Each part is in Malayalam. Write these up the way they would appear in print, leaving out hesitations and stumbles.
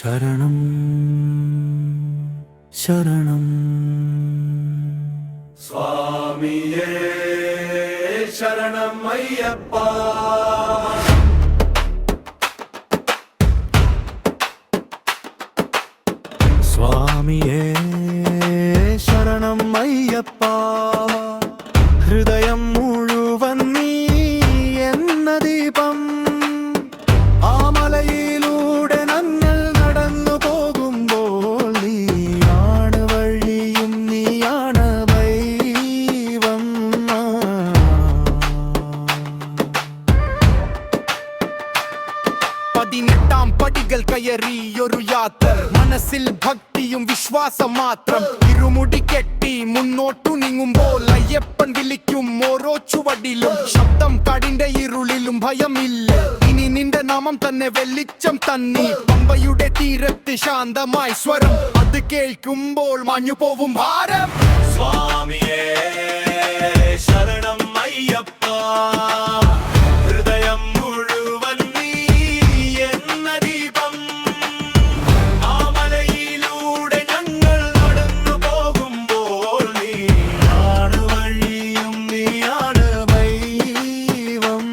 ശരണം ശരണം സ്വാമിയേ ശരണം അയ്യപ്പ. സ്വാമിയേ ശരണം അയ്യപ്പ. ഹൃദയം മുഴുവൻ നീ എന്ന ദീപം. ആ മലയിലൂടെ ഞങ്ങൾ നടന്നു പോകുമ്പോൾ നീയാണ് വഴിയും നീയാണ് ദൈവം. പതിനെട്ടാം പടികൾ കയറിയൊരു യാത്ര, മനസ്സിൽ ഭക്തിയും വിശ്വാസം മാത്രം. ഇരുമുടി കെട്ടി മുന്നോട്ടു നീങ്ങുമ്പോൾ അയ്യപ്പൻ വിളിക്കും ഓരോ ചുവടിലും. ശബ്ദം കാടിന്റെ ഇരുളിലും ഭയമില്ല, ഇനി നിന്റെ നാമം തന്നെ വെളിച്ചം തന്നി. പമ്പയുടെ തീരത്ത് ശാന്തമായി സ്വരം, അത് കേൾക്കുമ്പോൾ മാഞ്ഞു പോവും ഭാരം. സ്വാമിയേ ശരണം അയ്യപ്പ. ഹൃദയം മുഴുവൻ നീ എന്ന ദീപം. ആ മലയിലൂടെ ഞങ്ങൾ നടന്നു പോകുമ്പോൾ നീയാണ് വഴിയും നീയാണ് ദൈവം.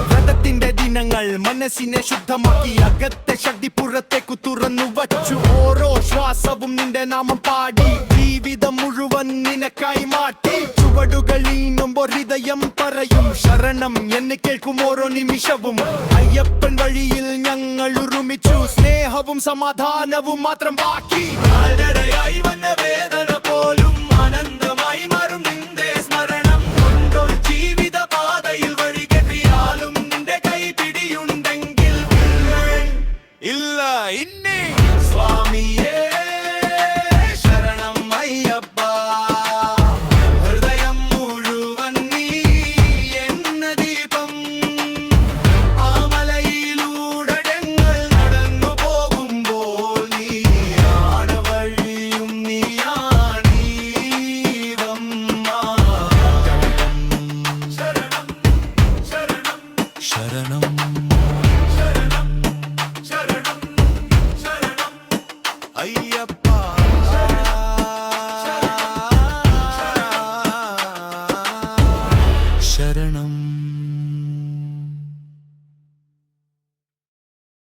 വ്രതത്തിന്റെ ദിനങ്ങൾ മനസ്സിനെ ശുദ്ധമാക്കി, അകത്തെ ശക്തി പുറത്തേക്കു തുറന്നു വച്ചു. ഓരോ ശ്വാസവും നിന്റെ നാമം പാടി, ജീവിതം മുഴുവൻ നിനക്കായി മാറ്റി. ചുവടുകൾ നീങ്ങുമ്പോൾ ഹൃദയം പറയും ശരണം എന്ന് കേൾക്കും ഓരോ നിമിഷവും. അയ്യപ്പൻ വഴിയിൽ ഞങ്ങൾ ഒരുമിച്ചു, സ്നേഹവും സമാധാനവും മാത്രം ബാക്കി. ആദരയായി വന്ന വേദന പോലും ആനന്ദമായി മാറും നിന്റെ സ്മരണം. കൊണ്ടൊരു ജീവിത പാതയിൽ വഴി കെട്ടിയാലും നിന്റെ കൈ പിടിയുണ്ടെങ്കിൽ ഇല്ല ഇന്നേ. സ്വാമിയേ ശരണം അയ്യപ്പ. ഹൃദയം മുഴുവൻ നീ എന്ന ദീപം. ആ മലയിലൂടെ ഞങ്ങൾ നടന്നു പോകുമ്പോൾ നീയാണ് വഴിയും നീയാണ് ദൈവം. ശരണം ശരണം ശരണം ശരണം ശരണം ശരണം അയ്യപ്പ.